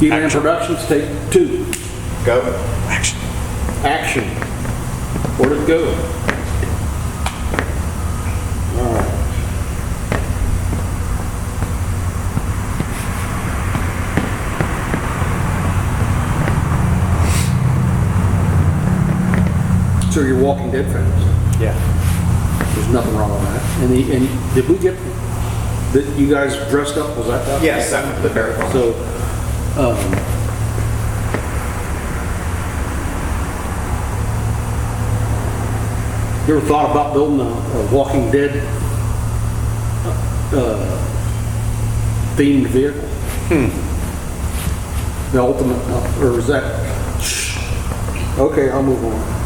He-Man Productions, take 2. Go. Action. Action. Where'd it go? All right. So you're Walking Dead fans? Yeah. There's nothing wrong with that. And did we get that you guys dressed up? Was that? Yes, that was the very one. So, you ever thought about building a Walking Dead themed vehicle? The ultimate, or is that? Okay, I'll move on.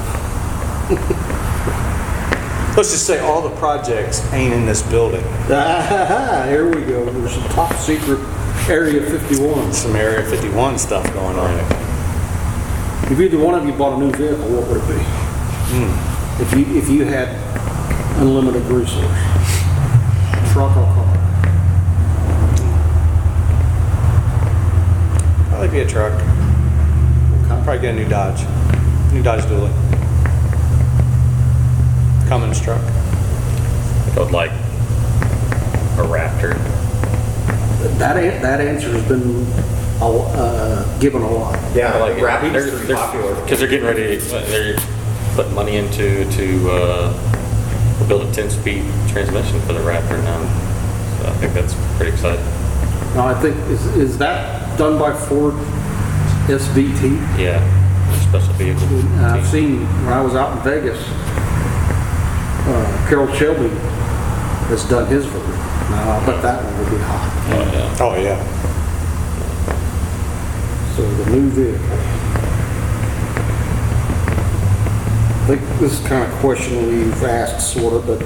Let's just say all the projects ain't in this building. Here we go. There's some top secret Area 51. Some Area 51 stuff going on. If either one of you bought a new vehicle, what would it be? If you had unlimited resource, truck or car? Probably be a truck. Probably get a new Dodge Dually. Cummins truck. I would like a Raptor. That answer has been given a lot. Yeah, I like like it. Raptor's pretty popular. Because they're getting ready, they're putting money into to build a 10-speed transmission for the Raptor now. So I think that's pretty exciting. Now I think, is that done by Ford SVT? Yeah, special vehicle. I've seen, when I was out in Vegas, Carroll Shelby has done his version. Now I bet that one would be hot. Oh, yeah. Oh yeah. So the new vehicle. I think this is kind of a question we've asked sort of, but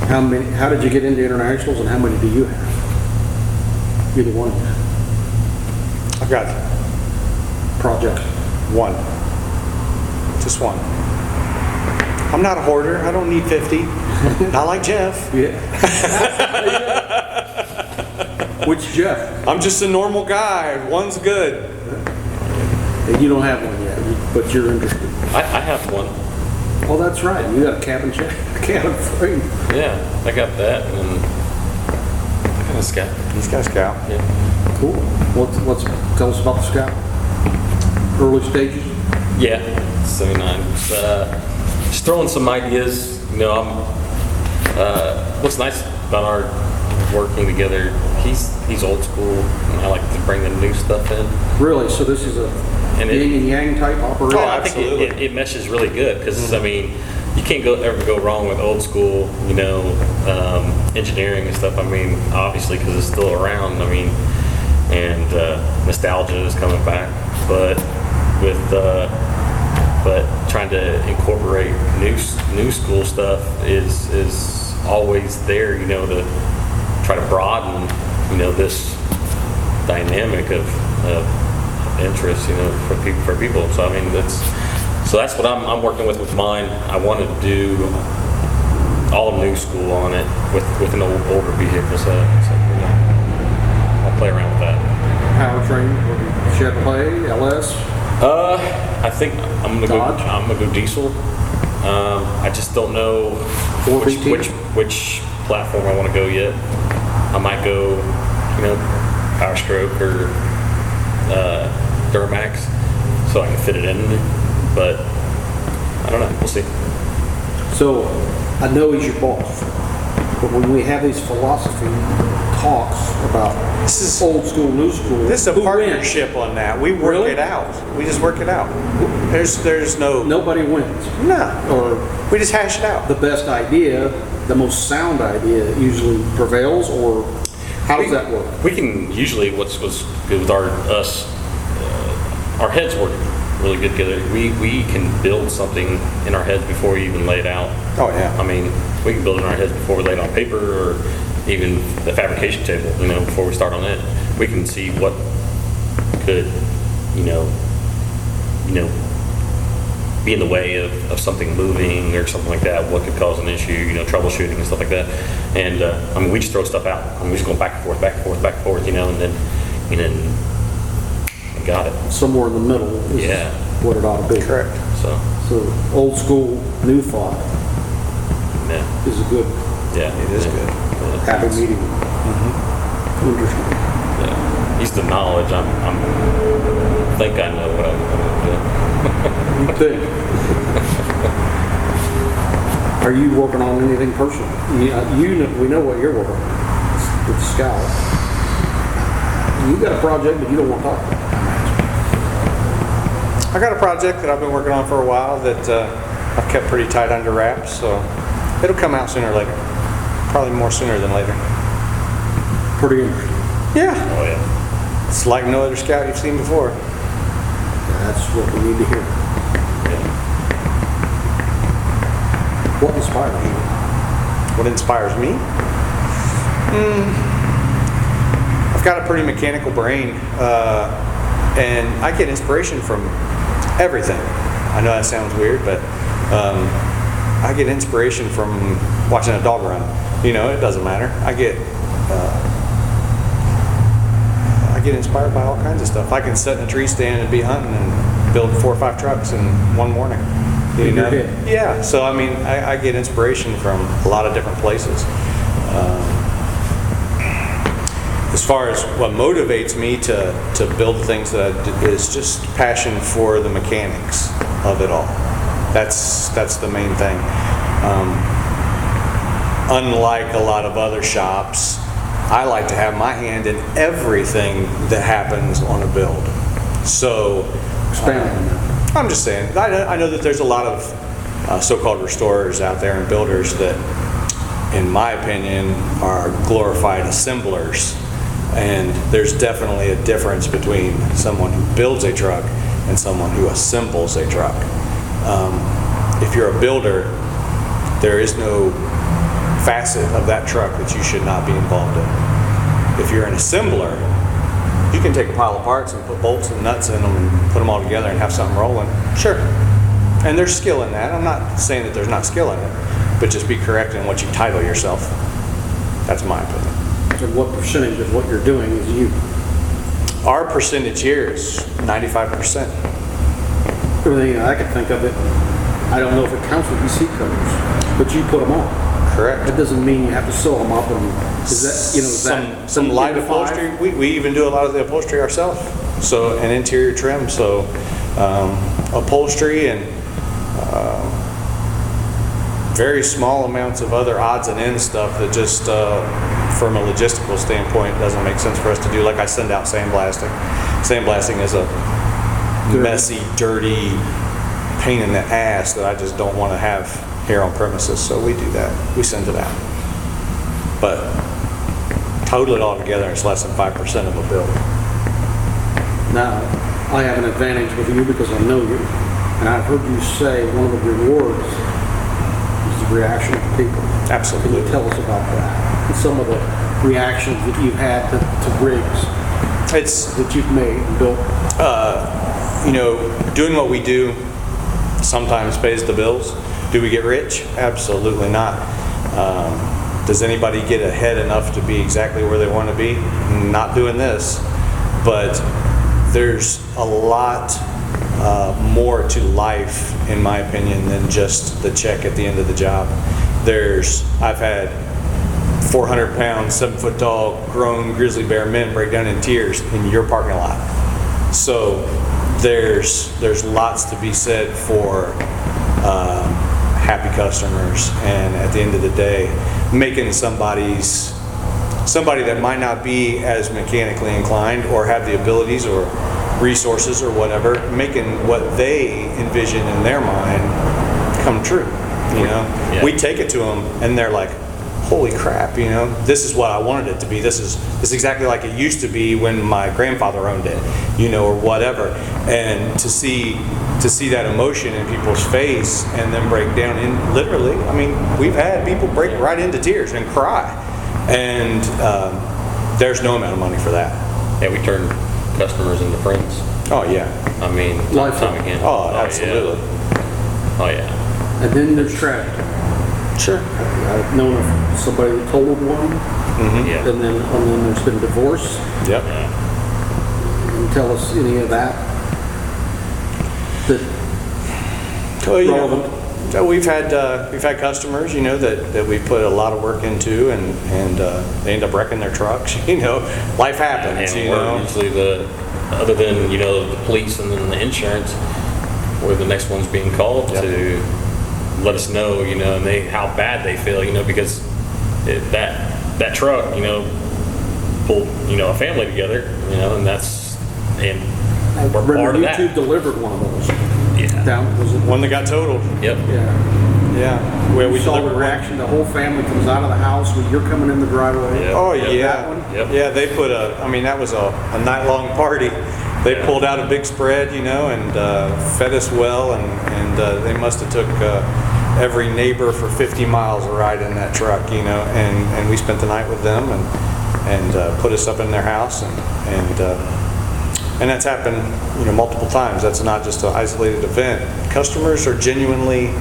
how did you get into internationals and how many do you have? Either one of you. I've got Project. one. Just one. I'm not a hoarder. I don't need 50. Not like Jeff. Yeah. Which Jeff? I'm just a normal guy. One's good. You don't have one yet, but you're interested. I have one. Oh, that's right. You got a cabin frame. Yeah, I got that, and then I got a Scout. He's got a Scout. Yeah. Cool. Let's tell us about the Scout. Early stages. Yeah, 79. Just throwing some ideas. You know, what's nice about our working together, he's old school, and I like to bring the new stuff in. Really? So this is a yin and yang type operation? Oh, I think it meshes really good because, I mean, you can't ever go wrong with old school, you know, engineering and stuff. I mean, obviously, because it's still around. I mean, and nostalgia is coming back, but trying to incorporate new school stuff is always there, you know, to try to broaden, you know, this dynamic of interest, you know, for people. So I mean, that's what I'm working with mine. I want to do all new school on it with an older vehicle. So you know, I'll play around with that. Powertrain, Chevrolet, LS? I think I'm gonna go diesel. I just don't know which platform I want to go yet. I might go, you know, Power Stroke or Duramax, so I can fit it in. But I don't know. We'll see. So I know he's your boss, but when we have these philosophy talks about This is old school, new school, This is a who partnership on that. We work Really? it out. We just work it out. There's no. wins? Nobody wins. No. Or We just hash it out. the best idea, the most sound idea usually prevails, or how does that work? We can usually what's good with our heads work really good together. We can build something in our heads before we even lay it out. Oh yeah. I mean, we can build it in our heads before we lay it on paper, or even the fabrication table. You know, before we start on it, we can see what could, you know, be in the way of something moving or something like that. What could cause an issue? You know, troubleshooting and stuff like that. And I mean, we just throw stuff out. I mean, we just go back and forth, you know, and then you got it. somewhere in the middle is Yeah. what it ought to be. Correct. So, So old school, new thought yeah, is a good, yeah. It is yeah. good. Yeah. happy medium. Interesting. Yeah. He's the knowledge. I think I know what I'm going to do. You think? Are you working on anything personal? We know what you're working on with Scout. You got a project, but you don't want to talk about it. I got a project that I've been working on for a while that I've kept pretty tight under wraps, so it'll come out sooner or later. Probably more sooner than later. Pretty interesting. Yeah. Oh, yeah. It's like no other Scout you've seen before. That's what we need to hear. Yeah. What inspires you? What inspires me? I've got a pretty mechanical brain, and I get inspiration from everything. I know that sounds weird, but I get inspiration from watching a dog run. You know, it doesn't matter. I get inspired by all kinds of stuff. I can sit in a tree stand and be hunting and build 4 or 5 trucks in one morning. You In your know? head. Yeah. So I mean, I get inspiration from a lot of different places. As far as what motivates me to build the things that I do is just passion for the mechanics of it all. That's the main thing. Unlike a lot of other shops, I like to have my hand in everything that happens on a build. So Expand on that. I'm just saying, I know that there's a lot of so-called restorers out there and builders that, in my opinion, are glorified assemblers. And there's definitely a difference between someone who builds a truck and someone who assembles a truck. If you're a builder, there is no facet of that truck that you should not be involved in. If you're an assembler, you can take a pile of parts and put bolts and nuts in them and put them all together and have something rolling. Sure. And there's skill in that. I'm not saying that there's not skill in it, but just be correct in what you title yourself. That's my opinion. And what percentage of what you're doing is you? Our percentage here is 95%. Everything I can think of it, I don't know if it counts with these seat covers, but you put them on. Correct. That doesn't mean you have to sew them up and, is that, you know, is that some light 10 to 5? upholstery. We even do a lot of the upholstery ourselves. So, and interior trim. So, upholstery and very small amounts of other odds and ends stuff that just, from a logistical standpoint, doesn't make sense for us to do. Like I send out sandblasting. Sandblasting is a messy, dirty pain in the ass that I just don't want to have here on premises. So we do that. We send it out. But total it all together, it's less than 5% of a bill. Now, I have an advantage with you because I know you, and I've heard you say one of the rewards is the reaction of people. Absolutely. Can you tell us about that? And some of the reactions that you've had to rigs that you've made and built? You know, doing what we do sometimes pays the bills. Do we get rich? Absolutely not. Does anybody get ahead enough to be exactly where they want to be? Not doing this. But there's a lot more to life, in my opinion, than just the check at the end of the job. I've had 400-pound, 7-foot tall, grown grizzly bear men break down in tears in your parking lot. So there's lots to be said for happy customers, and at the end of the day, making somebody that might not be as mechanically inclined or have the abilities or resources or whatever, making what they envision in their mind come true. You know, Yeah. we take it to them, and they're like, "Holy crap! You know, this is what I wanted it to be. This is exactly like it used to be when my grandfather owned it, you know, or whatever." And to see that emotion in people's face and then break down in literally, I mean, we've had people break right into tears and cry, and there's no amount of money for that. Yeah, we turn customers into friends. Oh yeah. I mean, time again. Oh, absolutely. Yeah. Oh yeah. And then there's tragedy. Sure. I've known of somebody that totaled one, Yeah. and then there's been divorce, Yep. Yeah. and tell us any of that? Well, you know, Relevant. so we've had customers, you know, that we put a lot of work into, and they end up wrecking their trucks. You know, life happens. And You we're know, usually other than, you know, the police and then the insurance, we're the next ones being called Yep. to let us know, you know, and how bad they feel, you know, because that truck, you know, pulled, you know, a family together, you know, and we're part of that. YouTube delivered one of those. Yeah. Down, was it? one that got totaled. Yep. Yeah. Yeah, where we We saw the delivered one. reaction, the whole family comes out of the house when you're coming in the driveway. Yeah. Oh, Yep. yeah. That one? Yep. Yeah, they put I mean, that was a night-long party. They Yeah. pulled out a big spread, you know, and fed us well, and they must have took every neighbor for 50 miles a ride in that truck, you know, and we spent the night with them and put us up in their house, and that's happened, you know, multiple times. That's not just an isolated event. Customers are genuinely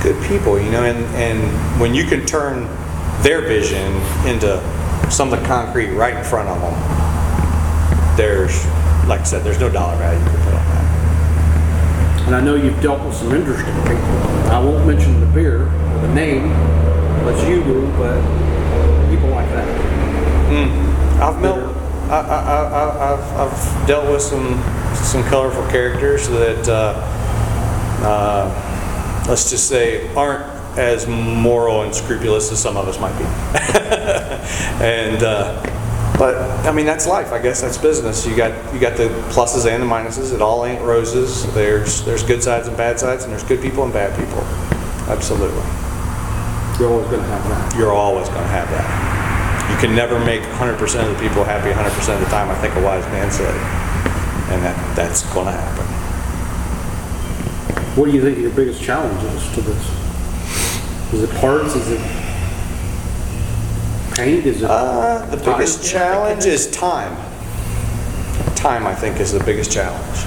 good people, you know, and when you can turn their vision into something concrete right in front of them, there's, like I said, there's no dollar value you can put on that. And I know you've dealt with some interesting people. I won't mention the beer or the name, as you do, but people like that. I've dealt with some colorful characters that let's just say aren't as moral and scrupulous as some of us might be. And but I mean, that's life. I guess that's business. You got the pluses and the minuses. It all ain't roses. There's good sides and bad sides, and there's good people and bad people. Absolutely. You're always going to have that. You're always going to have that. You can never make 100% of the people happy 100% of the time, I think a wise man said. And that's going to happen. What do you think your biggest challenge is to this? Is it parts? Is it paint? Is it The biggest challenge is time. Time, I think, is the biggest challenge.